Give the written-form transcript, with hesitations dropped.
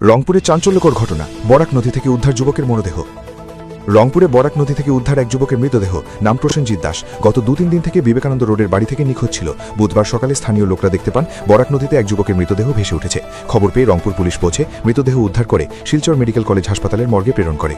রংপুরে চাঞ্চল্যকর ঘটনা, বরাক নদী থেকে উদ্ধার যুবকের মরদেহ। রংপুরে বরাক নদী থেকে উদ্ধার এক যুবকের মৃতদেহ, নাম প্রসেনজিৎ দাস। গত 2-3 দিন থেকে বিবেকানন্দ রোডের বাড়ি থেকে নিখোঁজ ছিল। বুধবার সকালে স্থানীয় লোকরা দেখতে পান বরাক নদীতে এক যুবকের মৃতদেহ ভেসে উঠেছে। খবর পেয়ে রংপুর পুলিশ পৌঁছে মৃতদেহ উদ্ধার করে শিলচর মেডিকেল কলেজ হাসপাতালের মর্গে প্রেরণ করে।